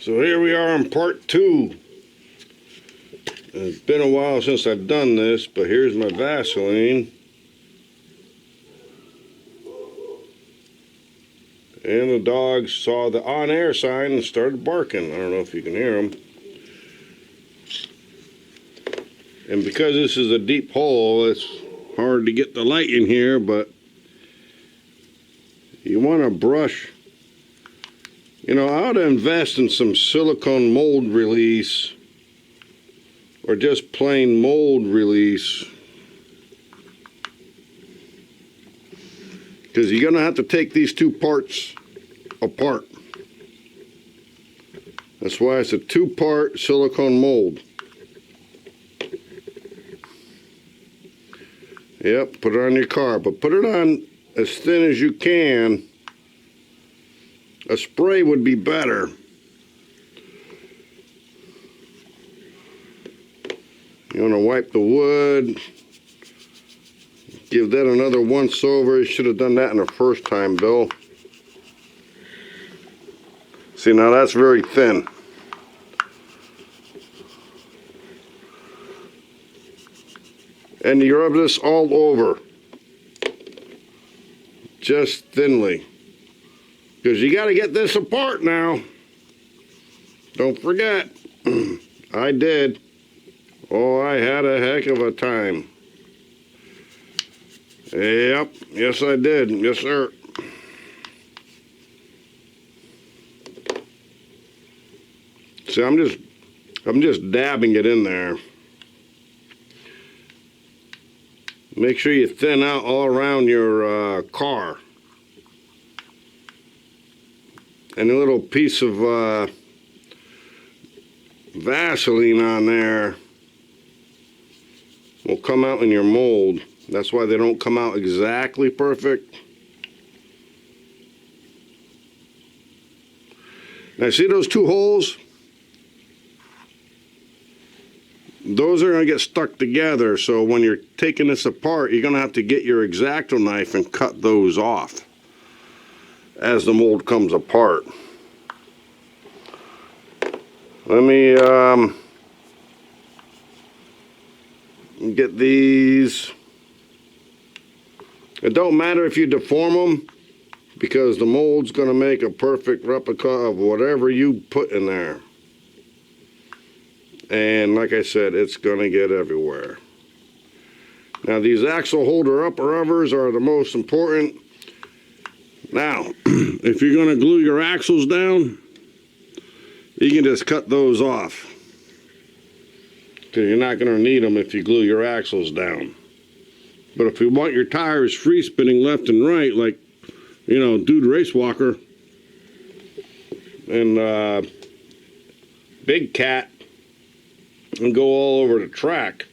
So here we are on part 2. It's been a while since I've done this, but here's my Vaseline. And the dogs saw the on-air sign and started barking. I don't know if you can hear them. And because this is a deep hole, it's hard to get the light in here, but you want to brush. You know, I ought to invest in some silicone mold release or just plain mold release, because you're going to have to take these two parts apart. That's why it's a 2-part silicone mold. Yep, put it on your car, but put it on as thin as you can. A spray would be better. You want to wipe the wood. Give that another once over. You should have done that in the first time, Bill. See, now that's very thin. And you rub this all over. Just thinly. Because you got to get this apart now. Don't forget. I did. Oh, I had a heck of a time. Yep. Yes, I did. Yes, sir. See, I'm just dabbing it in there. Make sure you thin out all around your car. And a little piece of Vaseline on there will come out in your mold. That's why they don't come out exactly perfect. Now see those 2 holes? Those are going to get stuck together, so when you're taking this apart, you're going to have to get your X-Acto knife and cut those off as the mold comes apart. Let me get these. It don't matter if you deform them, because the mold's going to make a perfect replica of whatever you put in there. And like I said, it's going to get everywhere. Now these axle holder upper overs are the most important. Now, if you're going to glue your axles down, you can just cut those off, because you're not going to need them if you glue your axles down. But if you want your tires free spinning left and right, like, you know, Dude Race Walker and Big Cat, and go all over the track,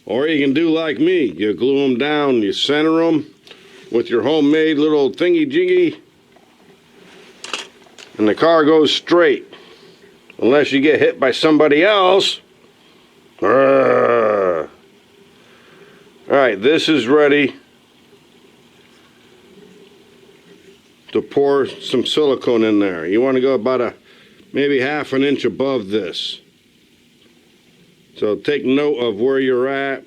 or you can do like me. You glue them down, you center them with your homemade little thingy jiggy, and the car goes straight, unless you get hit by somebody else. Alright, this is ready to pour some silicone in there. You want to go about maybe half an inch above this. So take note of where you're at.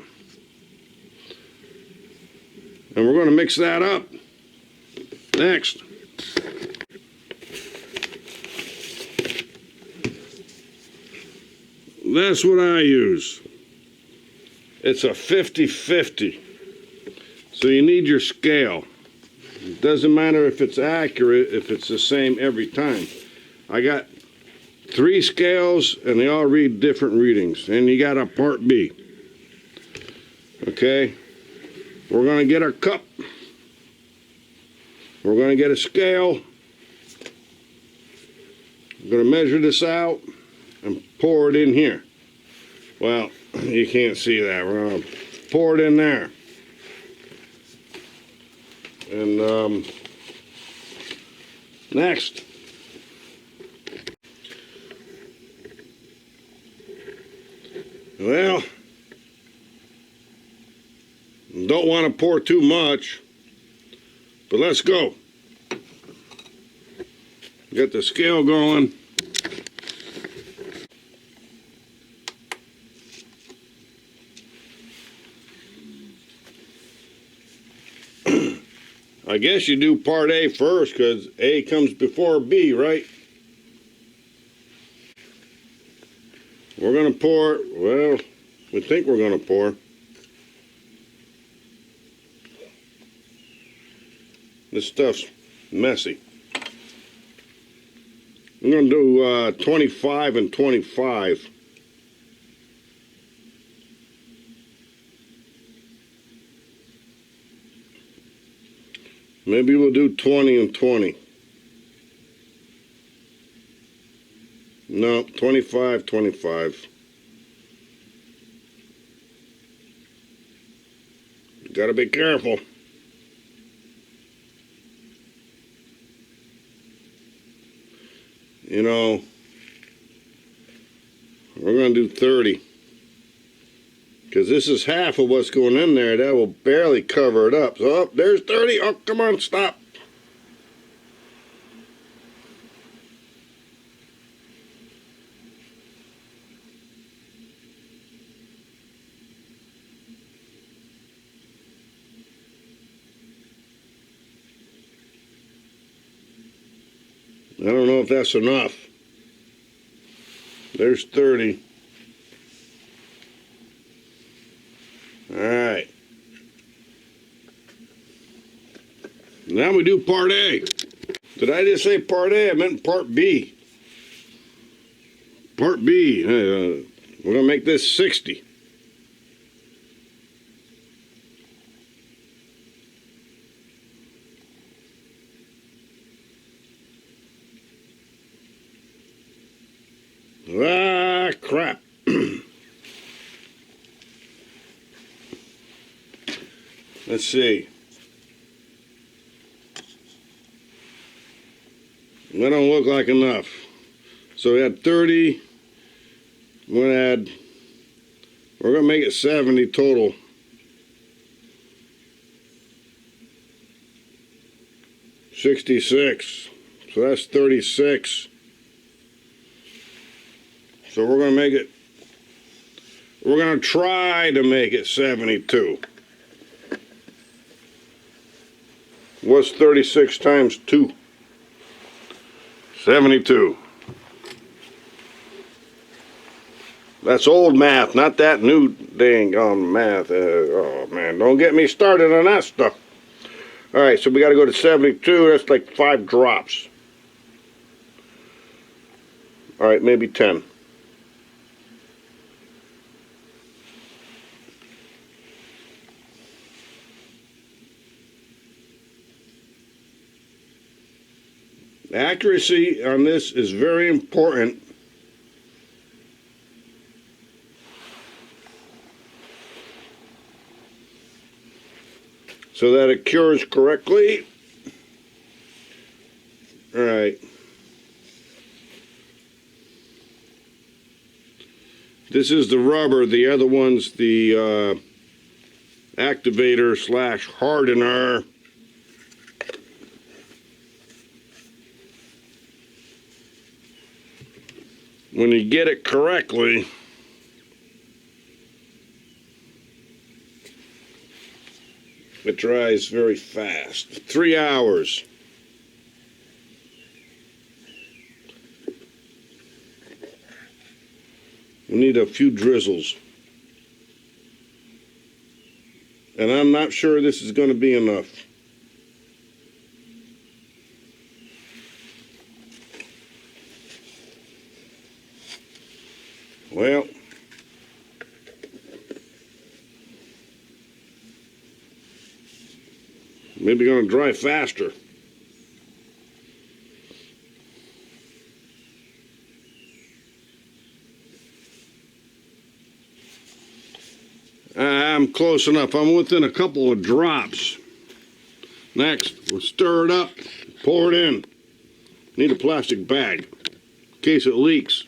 And we're going to mix that up next. That's what I use. It's a 50-50. So you need your scale. It doesn't matter if it's accurate, if it's the same every time. I got 3 scales, and they all read different readings. And you got a part B. Okay? We're going to get our cup. We're going to get a scale. We're going to measure this out and pour it in here. Well, you can't see that. We're going to pour it in there. And next. Well, don't want to pour too much, but let's go. Get the scale going. I guess you do part A first, because A comes before B, right? We're going to pour, well, we think we're going to pour. This stuff's messy. I'm going to do 25 and 25. Maybe we'll do 20 and 20. No, 25, 25. Gotta be careful. You know, we're gonna do 30. Because this is half of what's going in there. That will barely cover it up. So, oh, there's 30. Oh, come on, stop. I don't know if that's enough. There's 30. All right. Now we do part A. Did I just say part A? I meant part B. Part B. We're going to make this 60. Ah, crap. Let's see. That don't look like enough. So we had 30. We're gonna make it 70 total. $66. So that's 36. So we're gonna make it. We're gonna try to make it 72. What's 36 times 2? 72. That's old math, not that new dang on math. Oh man, don't get me started on that stuff. All right, so we got to go to 72. That's like 5 drops. All right, maybe 10. Accuracy on this is very important. So that it cures correctly. All right. This is the rubber. The other one's the activator / hardener. When you get it correctly, it dries very fast. 3 hours. We need a few drizzles. And I'm not sure this is going to be enough. Well, maybe going to dry faster. I'm close enough. I'm within a couple of drops. Next, we'll stir it up, pour it in. Need a plastic bag in case it leaks.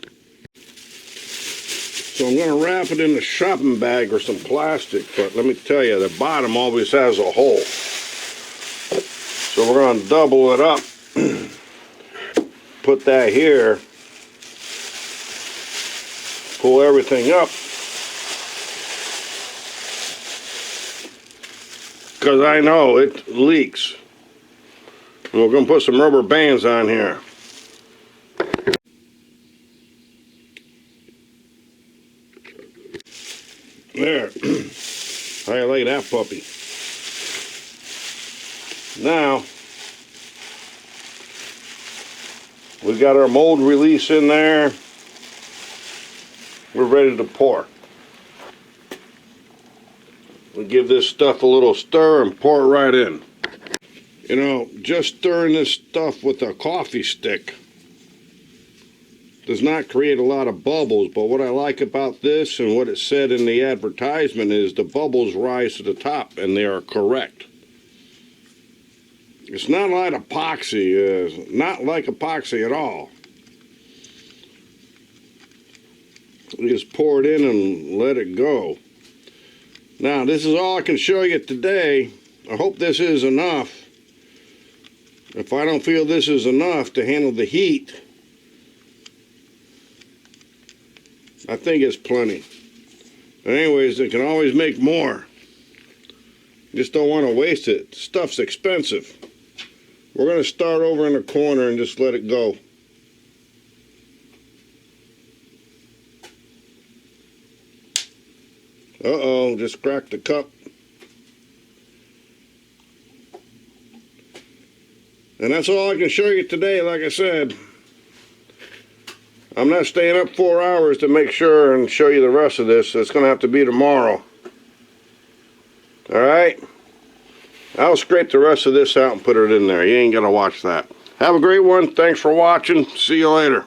So I'm going to wrap it in a shopping bag or some plastic, but let me tell you, the bottom always has a hole. So we're going to double it up. Put that here. Pull everything up. Because I know it leaks. And we're going to put some rubber bands on here. There. I like that puppy. Now, we got our mold release in there. We're ready to pour. We give this stuff a little stir and pour it right in. You know, just stirring this stuff with a coffee stick does not create a lot of bubbles, but what I like about this and what it said in the advertisement is the bubbles rise to the top, and they are correct. It's not like epoxy, not like epoxy at all. We just pour it in and let it go. Now, this is all I can show you today. I hope this is enough. If I don't feel this is enough to handle the heat, I think it's plenty. But anyways, they can always make more. Just don't want to waste it. Stuff's expensive. We're going to start over in the corner and just let it go. Uh-oh, just cracked the cup. And that's all I can show you today, like I said. I'm not staying up 4 hours to make sure and show you the rest of this. It's going to have to be tomorrow. Alright? I'll scrape the rest of this out and put it in there. You ain't going to watch that. Have a great one. Thanks for watching. See you later.